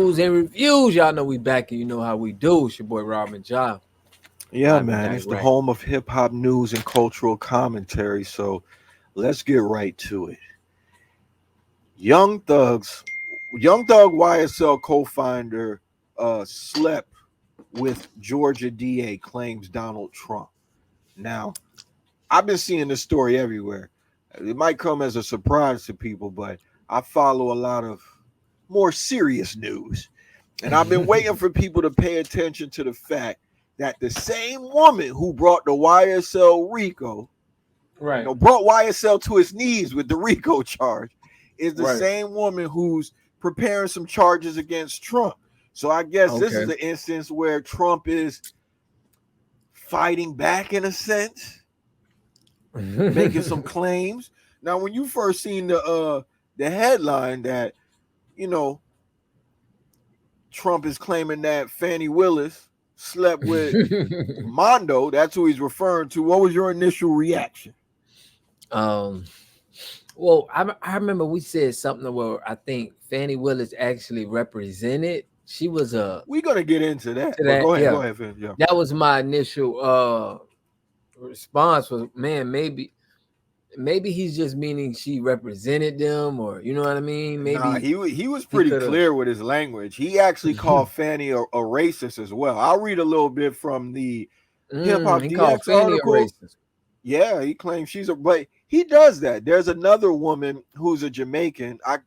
news and reviews. Y'all know we back and you know how we do. It's your boy Robin John. Yeah, I'll be man, back it's the right. home of hip hop news and cultural commentary. So let's get right to it. Young Thugs, Young Thug YSL co-founder slept with Georgia DA, claims Donald Trump. Now, I've been seeing this story everywhere. It might come as a surprise to people, but I follow a lot of more serious news. And I've been waiting for people to pay attention to the fact that the same woman who brought the YSL Rico, Right. brought YSL to its knees with the Rico charge, is the Right. same woman who's preparing some charges against Trump. So I guess this Okay. is the instance where Trump is fighting back in a sense, making some claims. Now, when you first seen the headline that you know Trump is claiming that Fannie Willis slept with Mondo, that's who he's referring to. What was your initial reaction? um. Well, I remember we said something where I think Fannie Willis actually represented. She was a We're gonna get into that, to but that. go Yeah, ahead, Finn. Yeah. that was my initial response. Was man, maybe he's just meaning she represented them, or you know what I mean. Nah, Maybe he was he pretty could have. clear with his language. He actually called Fanny a racist as well. I'll read a little bit from the Hip Hop He called DX Fannie a article. racist. Yeah, he claims she's a, but he does that. There's another woman who's a Jamaican. I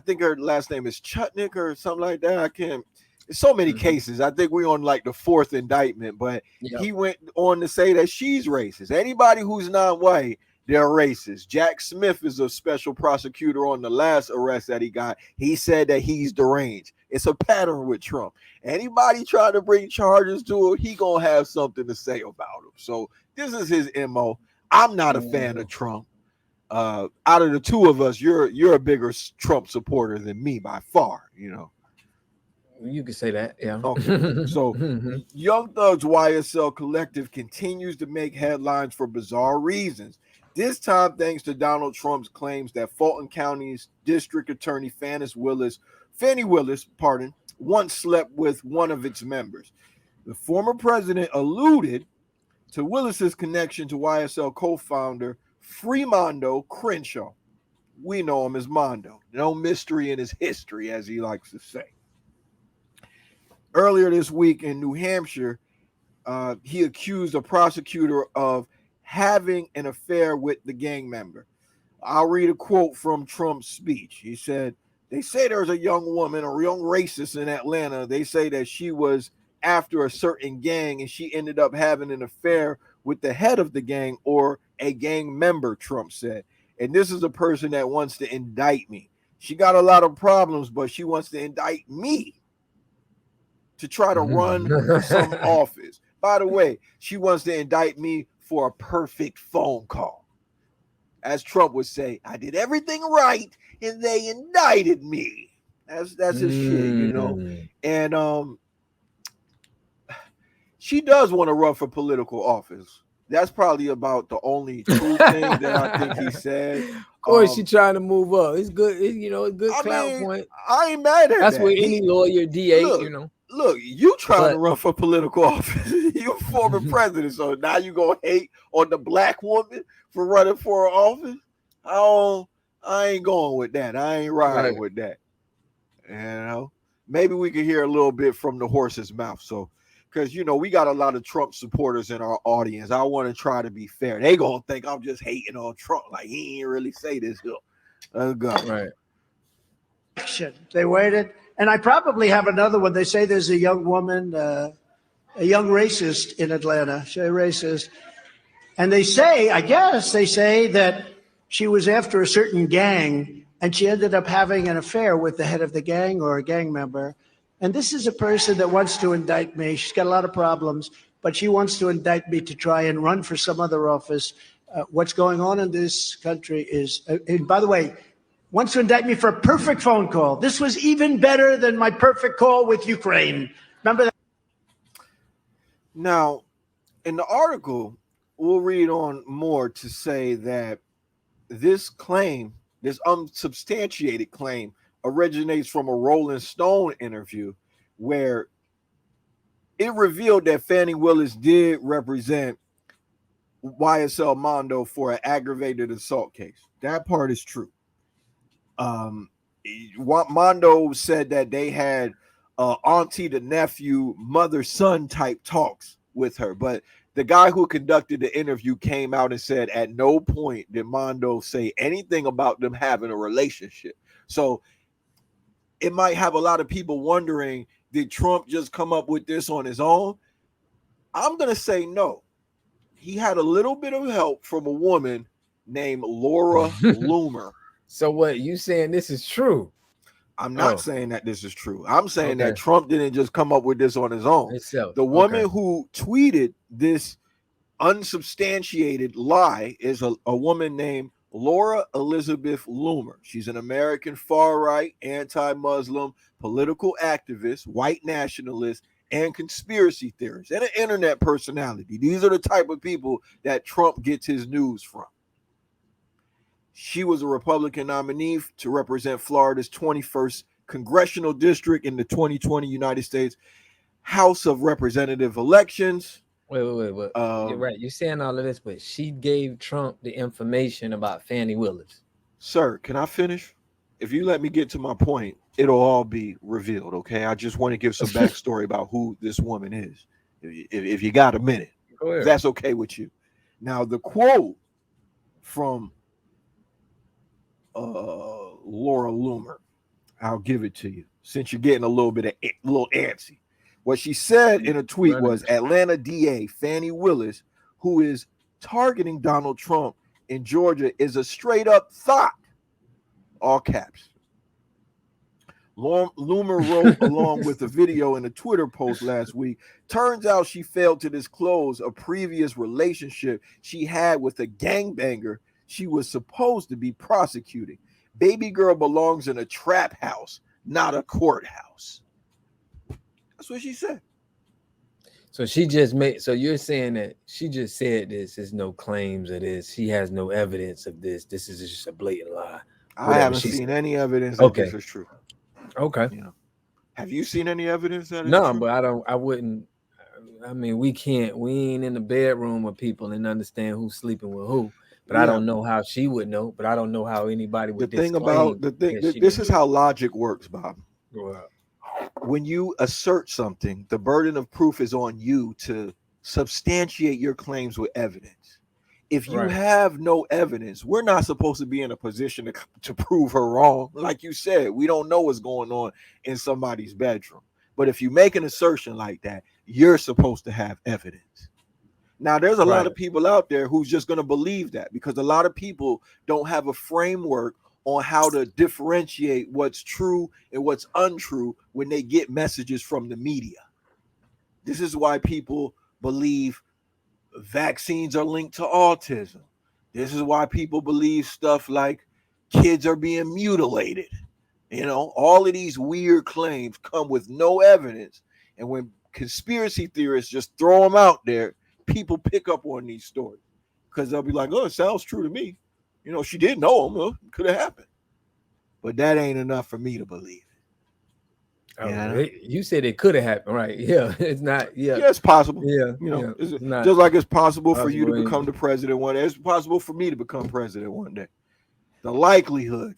think her last name is Chutnick or something like that. I can't. It's so many Hmm. cases. I think we're on like the fourth indictment, but Yep. he went on to say that she's racist. Anybody who's not white, they're racist. Jack Smith is a special prosecutor on the last arrest that he got. He said that he's deranged. It's a pattern with Trump. Anybody trying to bring charges to him, he gonna have something to say about him. So this is his MO. I'm not a fan Mhm. of Trump. Out of the two of us, you're a bigger Trump supporter than me by far. You could say that. Yeah. Okay. So Mhm. Young Thug's YSL Collective continues to make headlines for bizarre reasons. This time, thanks to Donald Trump's claims that Fulton County's District Attorney Fannie Willis, once slept with one of its members. The former president alluded to Willis's connection to YSL co-founder Fremondo Crenshaw. We know him as Mondo. No mystery in his history, as he likes to say. Earlier this week in New Hampshire, he accused a prosecutor of having an affair with the gang member. I'll read a quote from Trump's speech. He said, "They say there's a young woman, a young racist in Atlanta. They say that she was after a certain gang and she ended up having an affair with the head of the gang or a gang member," Trump said. "And this is a person that wants to indict me. She got a lot of problems, but she wants to indict me to try to run for some office. By the way, she wants to indict me for a perfect phone call. As Trump would say, I did everything right and they indicted me." That's his shit. Mm. And she does want to run for political office. That's probably about the only true thing that I think he said. Of course, she trying to move up. It's good. It's good I clout mean, point. I ain't mad at That's that. what any lawyer, DA, Look, you know. you trying to But run for political office. You a former president, so now you gonna hate on the black woman for running for office? I don't, I ain't going with that. I ain't right. riding with that. You know, maybe we could hear a little bit from the horse's mouth. So, because we got a lot of Trump supporters in our audience. I want to try to be fair. They gonna think I'm just hating on Trump, like he ain't really say this. Let's go. Right. They waited. And I probably have another one. They say there's a young woman, a young racist in Atlanta. She's a racist. And they say that she was after a certain gang and she ended up having an affair with the head of the gang or a gang member. And this is a person that wants to indict me. She's got a lot of problems, but she wants to indict me to try and run for some other office. What's going on in this country is, and by the way, wants to indict me for a perfect phone call. This was even better than my perfect call with Ukraine. Remember that? Now, in the article, we'll read on more to say that this claim, this unsubstantiated claim originates from a Rolling Stone interview where it revealed that Fannie Willis did represent YSL Mondo for an aggravated assault case. That part is true. Um, Mondo said that they had auntie to nephew, mother son type talks with her, but the guy who conducted the interview came out and said at no point did Mondo say anything about them having a relationship. So it might have a lot of people wondering, did Trump just come up with this on his own? I'm going to say no. He had a little bit of help from a woman named Laura Loomer. So what you saying this is true? I'm not saying that this is true. I'm saying that Okay. Trump didn't just come up with this on his own. Itself. The woman Okay. who tweeted this unsubstantiated lie is a woman named Laura Elizabeth Loomer. She's an American far-right, anti-Muslim, political activist, white nationalist, and conspiracy theorist, and an internet personality. These are the type of people that Trump gets his news from. She was a Republican nominee to represent Florida's 21st congressional district in the 2020 United States House of Representative elections. Wait. You're right. You're saying all of this, but she gave Trump the information about Fannie Willis. Sir, can I finish? If you let me get to my point, it'll all be revealed, okay? I just want to give some backstory about who this woman is, if you got a minute. Go ahead. If that's okay with you. Now, the quote from Laura Loomer, I'll give it to you, since you're getting a little antsy. What she said in a tweet was Atlanta DA Fannie Willis, who is targeting Donald Trump in Georgia, is a straight up thought. All caps. Loomer wrote along with a video in a Twitter post last week. Turns out she failed to disclose a previous relationship she had with a gangbanger she was supposed to be prosecuting. Baby girl belongs in a trap house, not a courthouse. That's what she said. So she just made. So you're saying that she just said this? There's no claims of this. She has no evidence of this. This is just a blatant lie. I haven't seen any evidence that this is true. Okay. You know, have you seen any evidence that? No, but I wouldn't. I mean, we ain't in the bedroom with people and understand who's sleeping with who. But I don't know how she would know. But I don't know how anybody would. This is how logic works, Bob. Wow. When you assert something, the burden of proof is on you to substantiate your claims with evidence. If you have no evidence, we're not supposed to be in a position to prove her wrong. Like you said, we don't know what's going on in somebody's bedroom. But if you make an assertion like that, you're supposed to have evidence. Now, there's a lot of people out there who's just going to believe that, because a lot of people don't have a framework on how to differentiate what's true and what's untrue when they get messages from the media. This is why people believe vaccines are linked to autism. This is why people believe stuff like kids are being mutilated. You know, all of these weird claims come with no evidence. And when conspiracy theorists just throw them out there, people pick up on these stories because they'll be like, oh, it sounds true to me. You know, she did know him. It could have happened. But that ain't enough for me to believe it. Oh, you said it could have happened, right? Yeah, it's not. Yeah, it's possible. Yeah, you know, it's not just like it's possible for you to become the president one day. It's possible for me to become president one day. The likelihood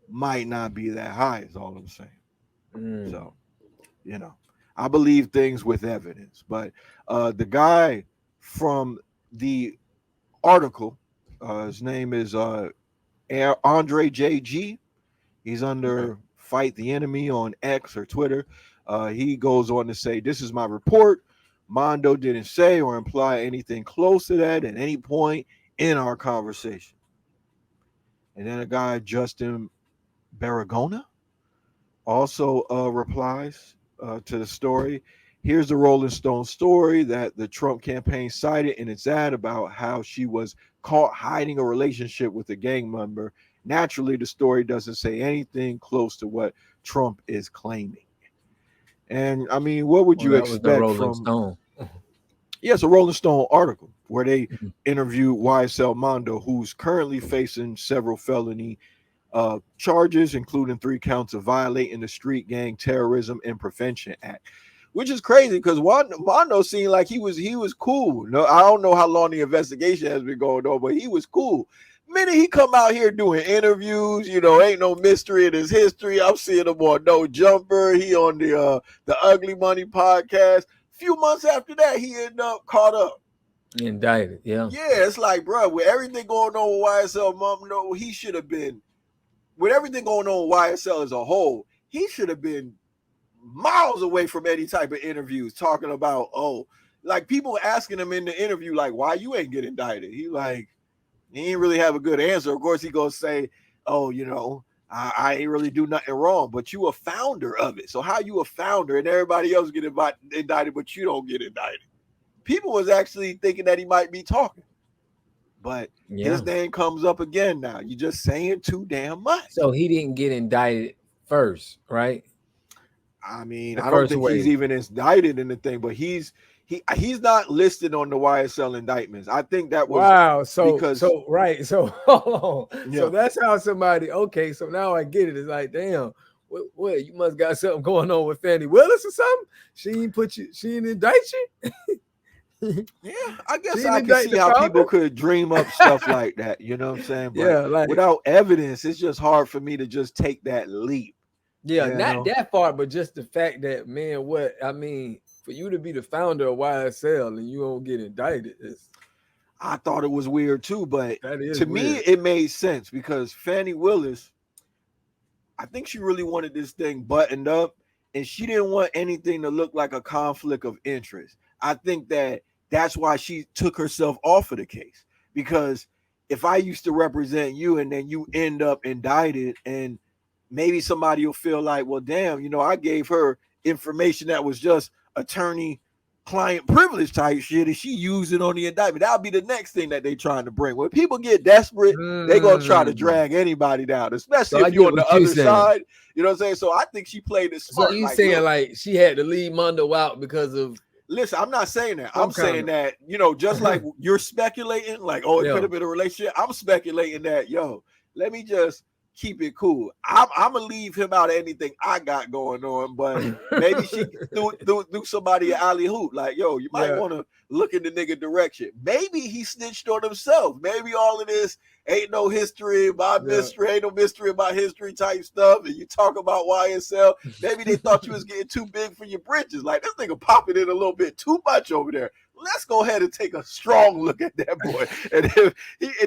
might not be that high, is all I'm saying. So, you know, I believe things with evidence. But the guy from the article, his name is Andre JG. He's under Fight the Enemy on X or Twitter. He goes on to say, this is my report. Mondo didn't say or imply anything close to that at any point in our conversation. And then a guy, Justin Baragona, also replies to the story. Here's the Rolling Stone story that the Trump campaign cited in its ad about how she was caught hiding a relationship with a gang member. Naturally, the story doesn't say anything close to what Trump is claiming. And I mean, what would you expect from Stone? Yeah, it's a Rolling Stone article where they interviewed YSL Mondo, who's currently facing several felony charges, including 3 counts of violating the Street Gang Terrorism and Prevention Act, which is crazy because Mondo seemed like he was cool. No, I don't know how long the investigation has been going on, but he was cool. Minute he come out here doing interviews, ain't no mystery in his history. I'm seeing him on No Jumper. He on the Ugly Money podcast. Few months after that, he ended up caught up. Indicted, yeah. Yeah, it's like, bro, with everything going on with YSL, no, he should have been, with everything going on with YSL as a whole, he should have been miles away from any type of interviews talking about, like people asking him in the interview, like, why you ain't get indicted? He ain't really have a good answer. Of course, he gonna say, I ain't really do nothing wrong, but you a founder of it. So how you a founder and everybody else get indicted, but you don't get indicted? People was actually thinking that he might be talking, but his name comes up again now. You just saying too damn much. So he didn't get indicted first, right? I mean, I don't think he's even indicted in the thing, but he's not listed on the YSL indictments. I think that was wow. So hold on. So that's how somebody. Okay, so now I get it. It's like, damn, what you must got something going on with Fannie Willis or something. She didn't indict you. Yeah, I guess I can see how people could dream up stuff like that. You know what I'm saying? But without evidence, it's just hard for me to just take that leap. Yeah, not that far, but just the fact that, man, for you to be the founder of YSL and you don't get indicted, I thought it was weird too, but to me it made sense because Fannie Willis, I think she really wanted this thing buttoned up and she didn't want anything to look like a conflict of interest. I think that's why she took herself off of the case, because if I used to represent you and then you end up indicted, and maybe somebody will feel like, well, damn, I gave her information that was just attorney-client privilege type shit, and she used it on the indictment. That'll be the next thing that they trying to bring. When people get desperate, they're going to try to drag anybody down, especially if you're on the other side. You know what I'm saying? So I think she played it smart. So you saying like she had to leave Mondo out because of... Listen, I'm not saying that. I'm saying that, just like you're speculating, like, it could have been a relationship. I'm speculating that, let me just keep it cool. I'm gonna leave him out of anything I got going on, but maybe she do somebody an alley hoop. Like, you might want to look in the nigga direction. Maybe he snitched on himself. Maybe all of this ain't no history about mystery, ain't no mystery about history type stuff. And you talk about YSL. Maybe they thought you was getting too big for your britches. Like, this nigga popping in a little bit too much over there. Let's go ahead and take a strong look at that boy. And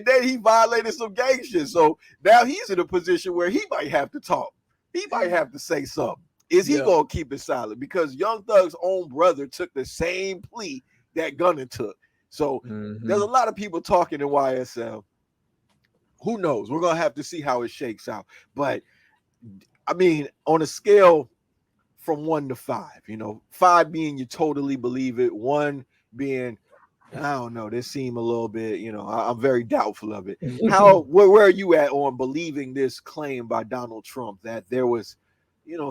then he violated some gang shit. So now he's in a position where he might have to talk. He might have to say something. Is he going to keep it silent? Because Young Thug's own brother took the same plea that Gunna took. So there's a lot of people talking in YSL. Who knows? We're going to have to see how it shakes out. But, I mean, on a scale from 1 to 5, 5 being you totally believe it, 1 being, I don't know, this seemed a little bit, I'm very doubtful of it. Where are you at on believing this claim by Donald Trump that there was,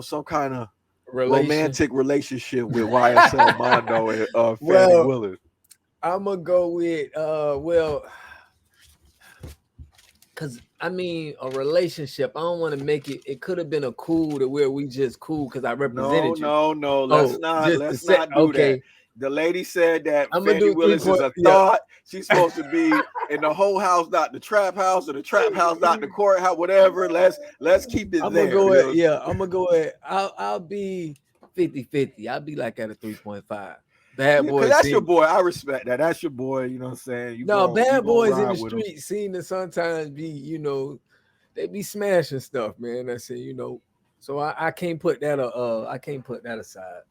some kind of romantic relationship with YSL Mondo and Fannie Willis? I'm going to go with, because, a relationship, I don't want to make it could have been a cool to where we just cool because I represented you. No, let's not do that. The lady said that Fannie Willis is a thought. She's supposed to be in the whole house, not the trap house, or the trap house, not the courthouse, whatever. Let's keep it there. I'm gonna go at I'll be 50-50. I'll be like at a 3.5. Bad boys. That's your boy. I respect that. That's your boy. You know what I'm saying? Bad boys in the street seem to sometimes be, they be smashing stuff, man. That's it, So I can't put that aside.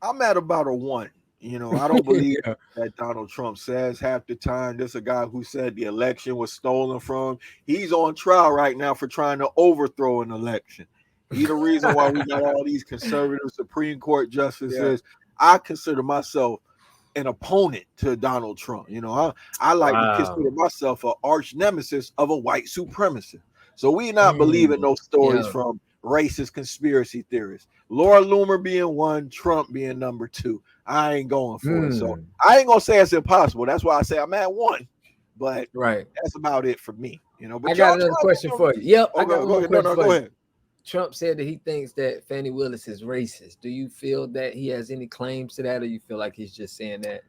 I'm at about a 1. I don't believe that Donald Trump says half the time. There's a guy who said the election was stolen from him. He's on trial right now for trying to overthrow an election. He's the reason why we got all these conservative Supreme Court justices. I consider myself an opponent to Donald Trump. I like to consider myself an arch nemesis of a white supremacist. So we not believing those stories from racist conspiracy theorists. Laura Loomer being 1, Trump being number 2. I ain't going for it. So I ain't gonna say it's impossible. That's why I say I'm at 1. but Right. that's about it for me. But I got another question for you. Yep, I got one more question for you. Ahead. Trump said that he thinks that Fannie Willis is racist. Do you feel that he has any claims to that, or you feel like he's just saying that,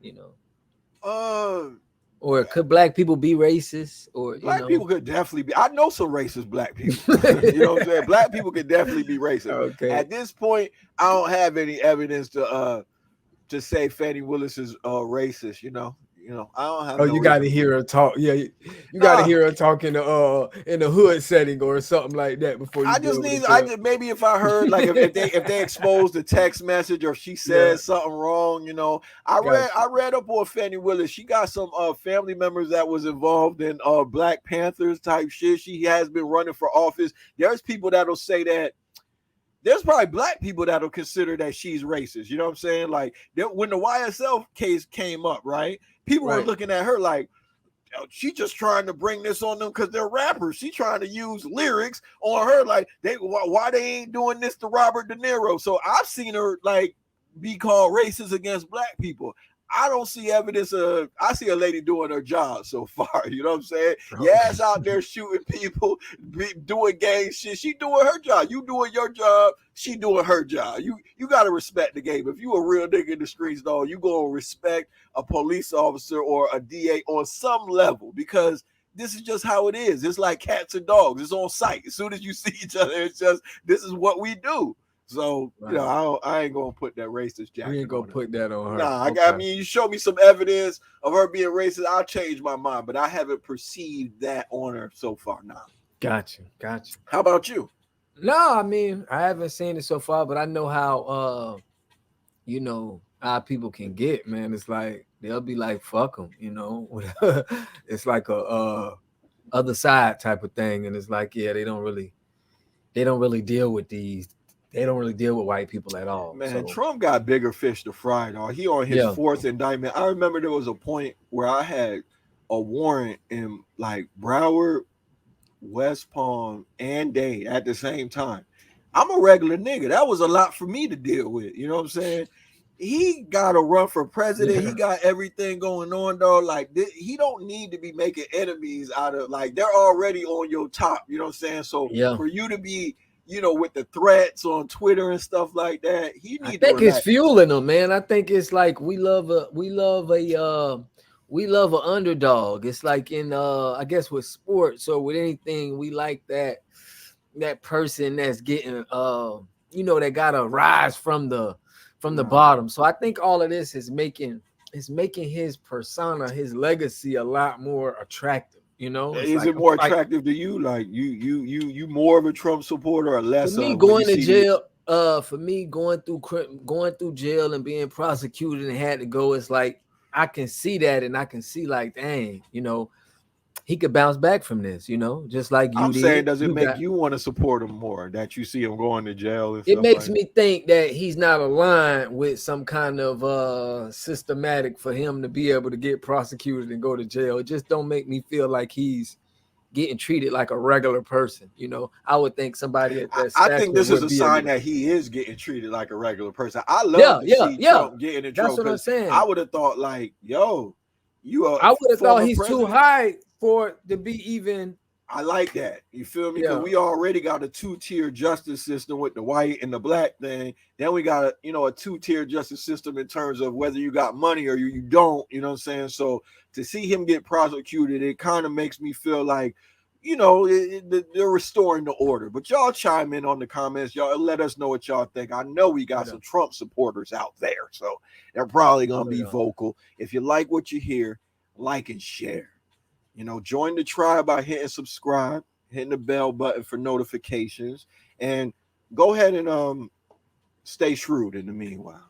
Or could black people be racist? Or black people could definitely be. I know some racist black people. You know what I'm saying? Black people could definitely be racist. Okay. At this point, I don't have any evidence to say Fannie Willis is racist. I don't have. Oh, you got to hear her talk. Yeah, you got to hear her talk in the hood setting or something like that before you. Maybe if I heard like if they exposed the text message or she says something wrong, I read up on Fannie Willis. She got some family members that was involved in Black Panthers type shit. She has been running for office. There's people that'll say that. There's probably black people that'll consider that she's racist. You know what I'm saying? Like when the YSL case came up, right? People were looking at her like, she just trying to bring this on them because they're rappers. She trying to use lyrics on her like why they ain't doing this to Robert De Niro. So I've seen her like be called racist against black people. I don't see evidence of. I see a lady doing her job so far. You know what I'm saying? Yes, out there shooting people, doing gang shit. She doing her job. You doing your job. She doing her job. You got to respect the game. If you a real nigga in the streets, though, you gonna respect a police officer or a DA on some level because this is just how it is. It's like cats and dogs. It's on sight. As soon as you see each other, it's just this is what we do. So, I ain't gonna put that racist jacket. You ain't gonna put that on her. Nah, I mean, you show me some evidence of her being racist, I'll change my mind, but I haven't perceived that on her so far. Nah. Gotcha. How about you? No, I mean, I haven't seen it so far, but I know how, how people can get, man. It's like, they'll be like, fuck them, It's like a other side type of thing. And it's like, yeah, they don't really deal with these. They don't really deal with white people at all. Man, so. Trump got bigger fish to fry, dog. He on his fourth indictment. I remember there was a point where I had a warrant in like Broward, West Palm, and Dade at the same time. I'm a regular nigga. That was a lot for me to deal with. You know what I'm saying? He got to run for president. He got everything going on, dog. Like, he don't need to be making enemies out of, like, they're already on your top. You know what I'm saying? So for you to be, with the threats on Twitter and stuff like that, I think it's fueling them, man. I think it's like we love an underdog. It's like in I guess with sports or with anything, we like that person that's getting that gotta rise from the bottom. So I think all of this is making his persona, his legacy a lot more attractive. Is it more attractive to you? Like you more of a Trump supporter or less? For me, going to jail. For me, going through jail and being prosecuted and had to go, it's like I can see that, and I can see like, dang, he could bounce back from this. Just like you. I'm saying, does it make you want to support him more that you see him going to jail? And it makes me think that he's not aligned with some kind of systematic for him to be able to get prosecuted and go to jail. It just don't make me feel like he's getting treated like a regular person. I would think somebody at that. I think this is a sign that he is getting treated like a regular person. I love to see Trump getting in trouble. That's what I'm saying. I would have thought like, yo, I would have thought he's president. Too high for to be even. I like that. You feel me? Because we already got a 2-tier justice system with the white and the black thing. Then we got a 2-tier justice system in terms of whether you got money or you don't. You know what I'm saying? So to see him get prosecuted, it kind of makes me feel like, they're restoring the order. But y'all chime in on the comments. Y'all let us know what y'all think. I know we got some Trump supporters out there, so they're probably going to be vocal. If you like what you hear, like and share. Join the tribe by hitting subscribe, hitting the bell button for notifications, and go ahead and stay shrewd in the meanwhile.